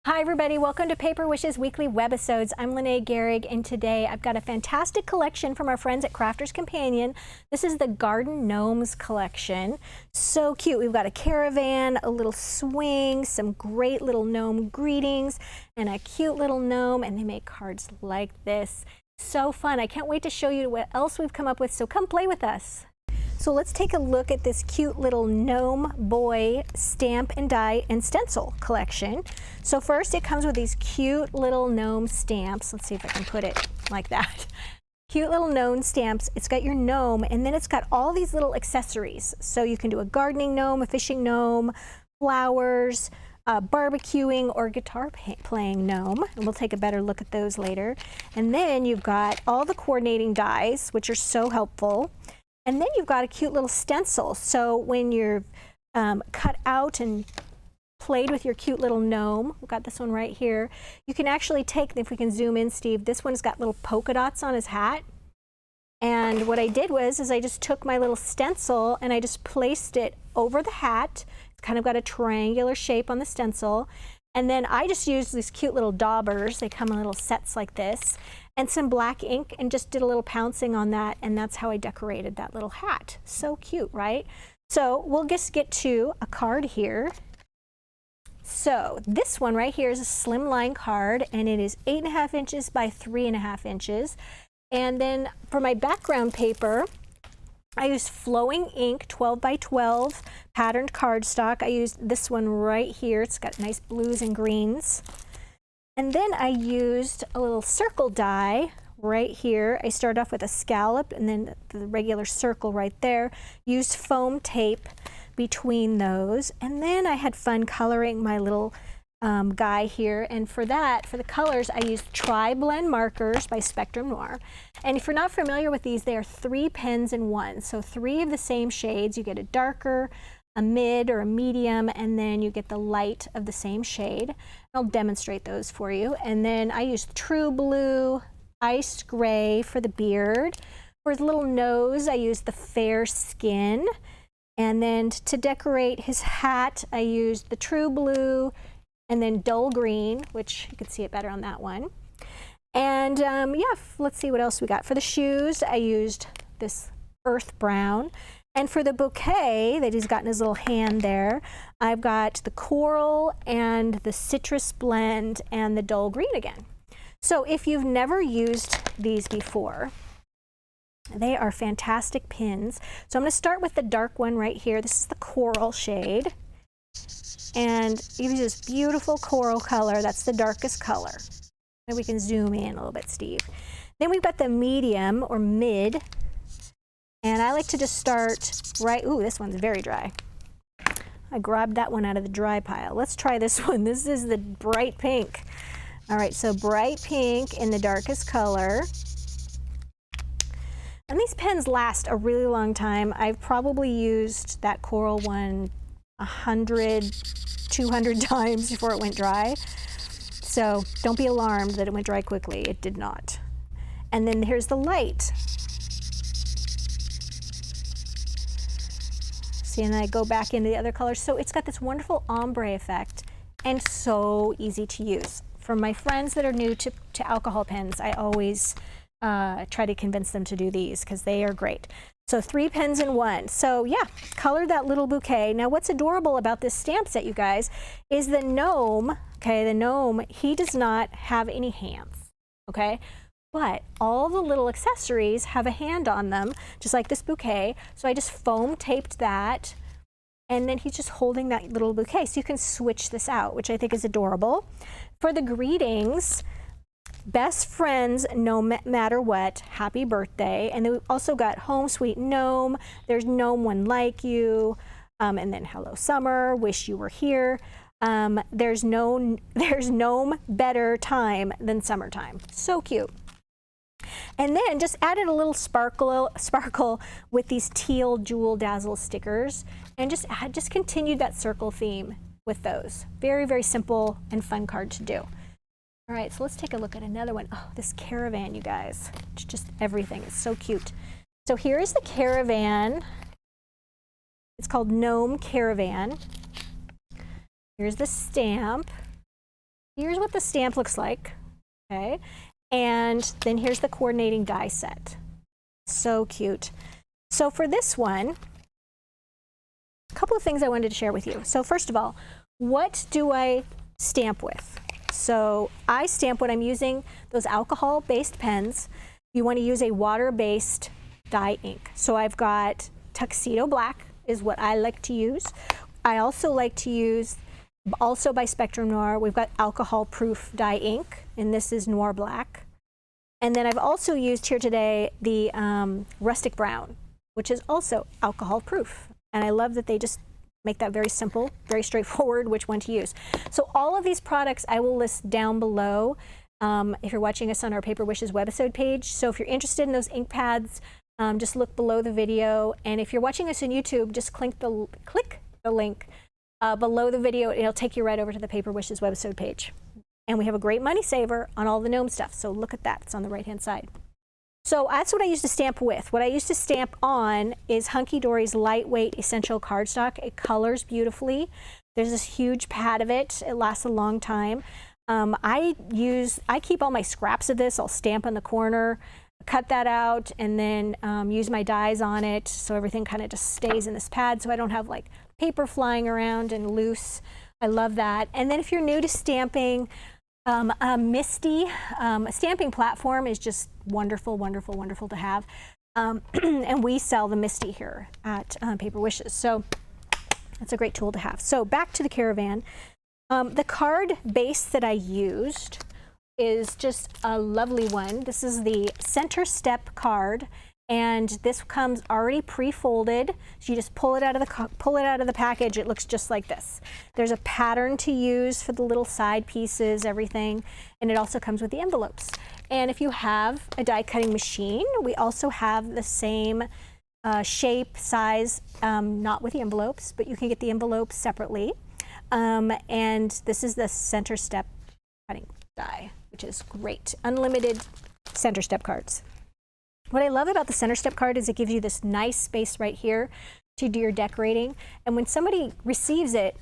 Hi everybody, welcome to Paper Wishes Weekly Webisodes. I'm Lene Gehrig, and today I've got a fantastic collection from our friends at Crafter's Companion. This is the Garden Gnomes collection. So cute. We've got a caravan, a little swing, some great little gnome greetings, and a cute little gnome, and they make cards like this. So fun. I can't wait to show you what else we've come up with, so come play with us. So let's take a look at this cute little gnome boy stamp and die and stencil collection. So first it comes with these cute little gnome stamps. Let's see if I can put it like that. Cute little gnome stamps. It's got your gnome, and then it's got all these little accessories. So you can do a gardening gnome, a fishing gnome, flowers, barbecuing, or guitar playing gnome. And we'll take a better look at those later. And then you've got all the coordinating dies, which are so helpful. And then you've got a cute little stencil. So when you're cut out and played with your cute little gnome, we've got this one right here, you can actually take, if we can zoom in, Steve, this one's got little polka dots on his hat. And what I did was, I just took my little stencil and I just placed it over the hat. It's kind of got a triangular shape on the stencil. And then I just used these cute little daubers. They come in little sets like this, and some black ink, and just did a little pouncing on that, and that's how I decorated that little hat. So cute, right? So we'll just get to a card here. So this one right here is a slimline card, and it is 8.5 inches by 3.5 inches. And then for my background paper, I used flowing ink, 12 by 12 patterned cardstock. I used this one right here. It's got nice blues and greens. And then I used a little circle die right here. I started off with a scallop and then the regular circle right there. Used foam tape between those. And then I had fun coloring my little guy here. And for that, for the colors, I used Tri-Blend markers by Spectrum Noir. And if you're not familiar with these, they are 3 pens in one. So 3 of the same shades. You get a darker, a mid, or a medium, and then you get the light of the same shade. I'll demonstrate those for you. And then I used True Blue, Ice Gray for the beard. For his little nose, I used the Fair Skin. And then to decorate his hat, I used the True Blue, and then dull green, which you can see it better on that one. And yeah, let's see what else we got. For the shoes, I used this earth brown. And for the bouquet that he's got in his little hand there, I've got the coral and the citrus blend and the dull green again. So if you've never used these before, they are fantastic pins. So I'm going to start with the dark one right here. This is the coral shade. And you use this beautiful coral color. That's the darkest color. And we can zoom in a little bit, Steve. Then we've got the medium or mid. And I like to just start right, ooh, this one's very dry. I grabbed that one out of the dry pile. Let's try this one. This is the bright pink. All right, so bright pink in the darkest color. And these pens last a really long time. I've probably used that coral one 100, 200 times before it went dry. So don't be alarmed that it went dry quickly. It did not. And then here's the light. See, and I go back into the other colors. So it's got this wonderful ombre effect and so easy to use. For my friends that are new to alcohol pens, I always try to convince them to do these because they are great. So 3 pens in one. So yeah, color that little bouquet. Now what's adorable about this stamp set, you guys, is the gnome, okay, the gnome, he does not have any hands, okay? But all the little accessories have a hand on them, just like this bouquet. So I just foam taped that, and then he's just holding that little bouquet. So you can switch this out, which I think is adorable. For the greetings, best friends, no matter what, happy birthday. And then we've also got home sweet gnome, there's gnome one like you, and then hello summer, wish you were here. There's gnome better time than summertime. So cute. And then just added a little sparkle with these teal jewel dazzle stickers, and just continued that circle theme with those. Very, very simple and fun card to do. All right, so let's take a look at another one. Oh, this caravan, you guys. It's just everything. It's so cute. So here is the caravan. It's called Gnome Caravan. Here's the stamp. Here's what the stamp looks like, okay? And then here's the coordinating die set. So cute. So for this one, a couple of things I wanted to share with you. So first of all, what do I stamp with? So I stamp when I'm using those alcohol-based pens. You want to use a water-based dye ink. So I've got Tuxedo Black is what I like to use. I also like to use, also by Spectrum Noir, we've got alcohol-proof dye ink, and this is Noir Black. And then I've also used here today the Rustic Brown, which is also alcohol-proof. And I love that they just make that very simple, very straightforward which one to use. So all of these products I will list down below if you're watching us on our Paper Wishes webisode page. So if you're interested in those ink pads, just look below the video. And if you're watching us on YouTube, just click the link below the video. It'll take you right over to the Paper Wishes webisode page. And we have a great money saver on all the gnome stuff. So look at that, it's on the right-hand side. So that's what I used to stamp with. What I used to stamp on is Hunky Dory's lightweight essential cardstock. It colors beautifully. There's this huge pad of it. It lasts a long time. I keep all my scraps of this. I'll stamp on the corner, cut that out, and then use my dies on it so everything kind of just stays in this pad so I don't have like paper flying around and loose. I love that. And then if you're new to stamping, Misty, a stamping platform is just wonderful, wonderful, wonderful to have. And we sell the Misty here at Paper Wishes. So that's a great tool to have. So back to the Caravan. The card base that I used is just a lovely one. This is the Center Step card. And this comes already pre-folded. So you just pull it out of the package. It looks just like this. There's a pattern to use for the little side pieces, everything, and it also comes with the envelopes. And if you have a die cutting machine, we also have the same shape, size, not with the envelopes, but you can get the envelopes separately. And this is the Center Step cutting die, which is great. Unlimited Center Step cards. What I love about the Center Step card is it gives you this nice space right here to do your decorating. And when somebody receives it,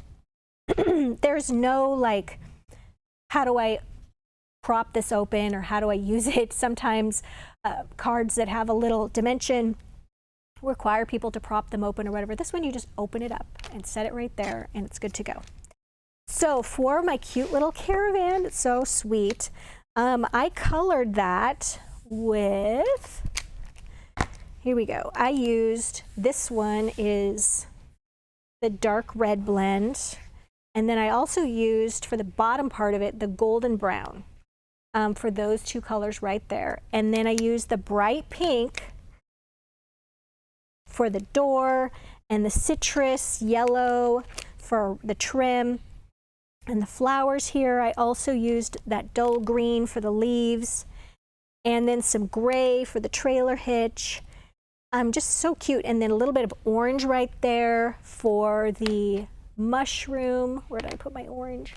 there's no like, how do I prop this open or how do I use it? Sometimes cards that have a little dimension require people to prop them open or whatever. This one, you just open it up and set it right there and it's good to go. So for my cute little Caravan, it's so sweet. I colored that with, here we go. I used, this one is the dark red blend. And then I also used, for the bottom part of it, the golden brown for those two colors right there. And then I used the bright pink for the door and the citrus yellow for the trim. And the flowers here, I also used that dull green for the leaves. And then some gray for the trailer hitch. Just so cute. And then a little bit of orange right there for the mushroom. Where did I put my orange?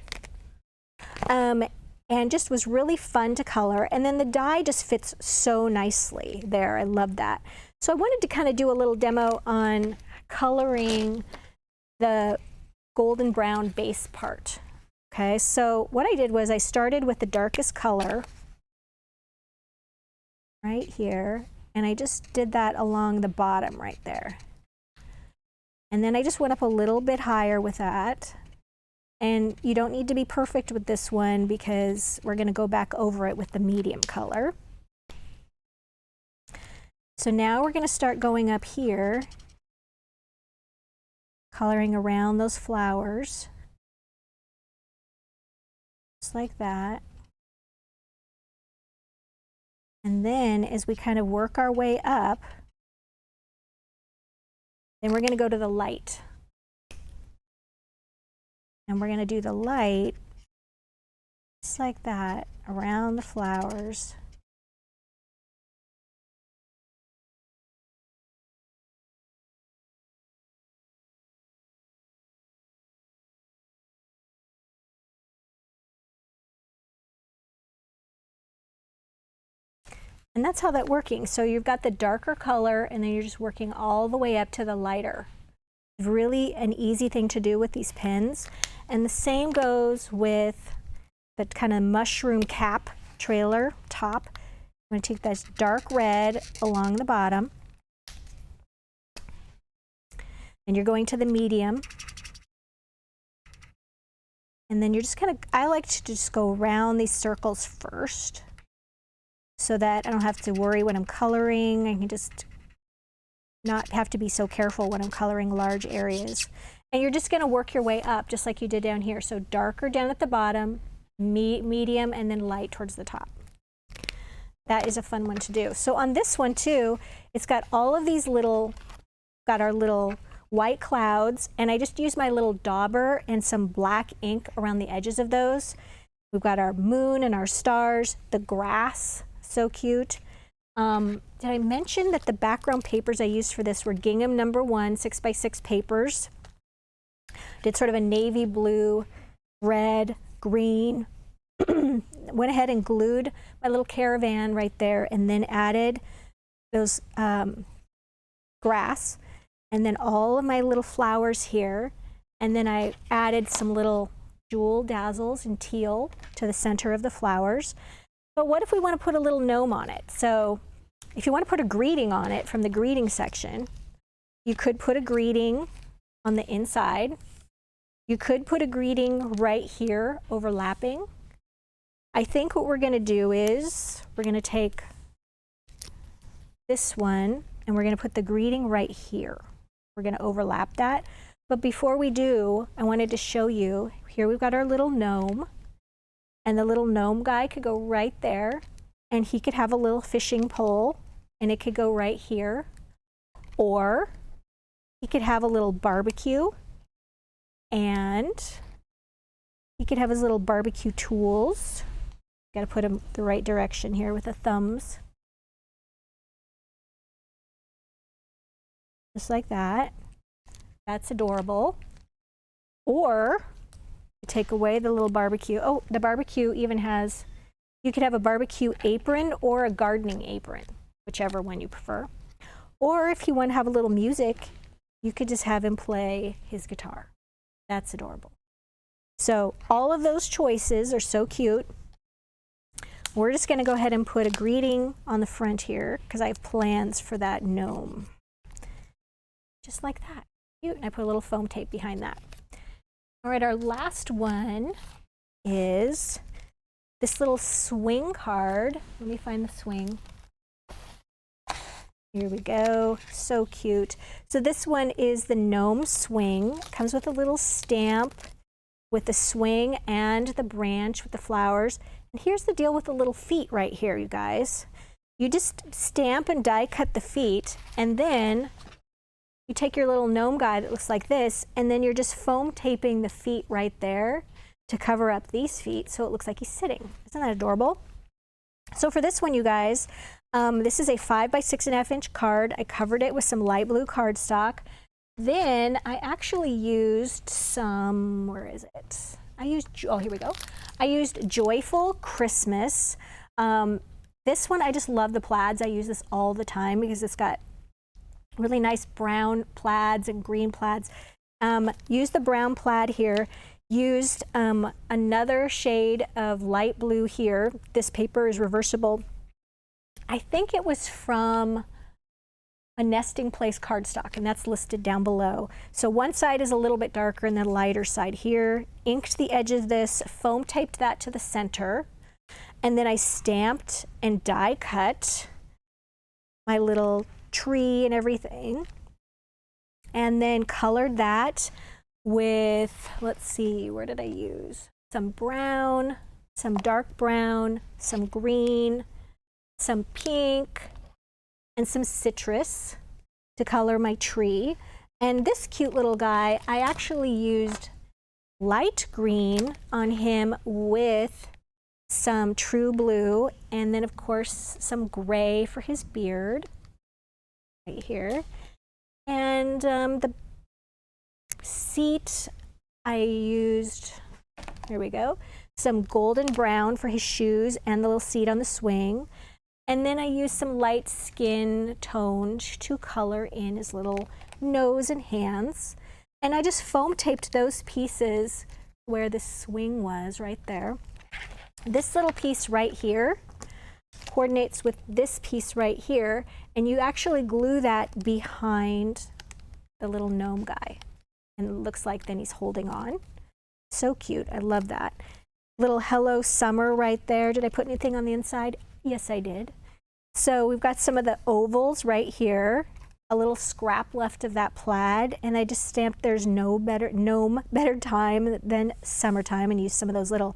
And just was really fun to color. And then the die just fits so nicely there. I love that. So I wanted to kind of do a little demo on coloring the golden brown base part. Okay, so what I did was I started with the darkest color right here, and I just did that along the bottom right there. And then I just went up a little bit higher with that. And you don't need to be perfect with this one because we're going to go back over it with the medium color. So now we're going to start going up here, coloring around those flowers, just like that. And then as we kind of work our way up, then we're going to go to the light. And we're going to do the light just like that around the flowers. And that's how that's working. So you've got the darker color and then you're just working all the way up to the lighter. Really an easy thing to do with these pens. And the same goes with the kind of mushroom cap trailer top. I'm going to take this dark red along the bottom. And you're going to the medium. And then you're just kind of, I like to just go around these circles first so that I don't have to worry when I'm coloring. I can just not have to be so careful when I'm coloring large areas. And you're just going to work your way up just like you did down here. So darker down at the bottom, medium, and then light towards the top. That is a fun one to do. So on this one too, it's got all of these little, got our little white clouds, and I just use my little dauber and some black ink around the edges of those. We've got our moon and our stars, the grass, so cute. Did I mention that the background papers I used for this were Gingham No. 1 6x6 papers? Did sort of a navy blue, red, green. Went ahead and glued my little caravan right there, and then added those grass, and then all of my little flowers here, and then I added some little jewel dazzles in teal to the center of the flowers. But what if we want to put a little gnome on it? So if you want to put a greeting on it from the greeting section, you could put a greeting on the inside. You could put a greeting right here overlapping. I think what we're going to do is we're going to take this one and we're going to put the greeting right here. We're going to overlap that. But before we do, I wanted to show you, here we've got our little gnome, and the little gnome guy could go right there, and he could have a little fishing pole, and it could go right here. Or he could have a little barbecue, and he could have his little barbecue tools. Got to put him the right direction here with the thumbs. Just like that. That's adorable. Or you take away the little barbecue. Oh, the barbecue even has, you could have a barbecue apron or a gardening apron, whichever one you prefer. Or if you want to have a little music, you could just have him play his guitar. That's adorable. So all of those choices are so cute. We're just going to go ahead and put a greeting on the front here because I have plans for that gnome. Just like that. Cute. And I put a little foam tape behind that. All right, our last one is this little swing card. Let me find the swing. Here we go. So cute. So this one is the Gnome Swing. It comes with a little stamp with the swing and the branch with the flowers. And here's the deal with the little feet right here, you guys. You just stamp and die cut the feet, and then you take your little gnome guy that looks like this, and then you're just foam taping the feet right there to cover up these feet so it looks like he's sitting. Isn't that adorable? So for this one, you guys, this is a 5 by 6.5 inch card. I covered it with some light blue cardstock. Then I actually used some, where is it? Oh, here we go. I used Joyful Christmas. This one, I just love the plaids. I use this all the time because it's got really nice brown plaids and green plaids. Used the brown plaid here. Used another shade of light blue here. This paper is reversible. I think it was from a Nesting Place cardstock, and that's listed down below. So one side is a little bit darker and the lighter side here. Inked the edge of this, foam taped that to the center, and then I stamped and die cut my little tree and everything, and then colored that with, let's see, where did I use? Some brown, some dark brown, some green, some pink, and some citrus to color my tree. And this cute little guy, I actually used light green on him with some true blue, and then of course some gray for his beard right here. And the seat, I used, here we go, some golden brown for his shoes and the little seat on the swing. And then I used some light skin toned to color in his little nose and hands. And I just foam taped those pieces where the swing was right there. This little piece right here coordinates with this piece right here, and you actually glue that behind the little gnome guy. And it looks like then he's holding on. So cute, I love that. Little hello summer right there. Did I put anything on the inside? Yes, I did. So we've got some of the ovals right here, a little scrap left of that plaid, and I just stamped there's gnome better time than summertime, and used some of those little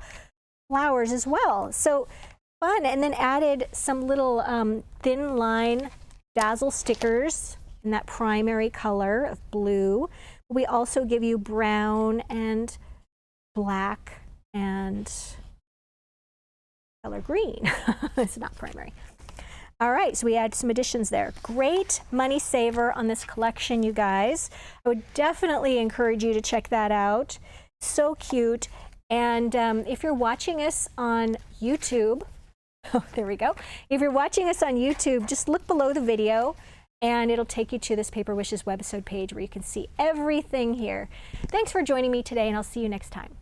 flowers as well. So fun, and then added some little thin line dazzle stickers in that primary color of blue. We also give you brown and black and color green. It's not primary. All right, so we add some additions there. Great money saver on this collection, you guys. I would definitely encourage you to check that out. So cute. And if you're watching us on YouTube, oh, there we go. If you're watching us on YouTube, just look below the video and it'll take you to this Paper Wishes webisode page where you can see everything here. Thanks for joining me today, and I'll see you next time.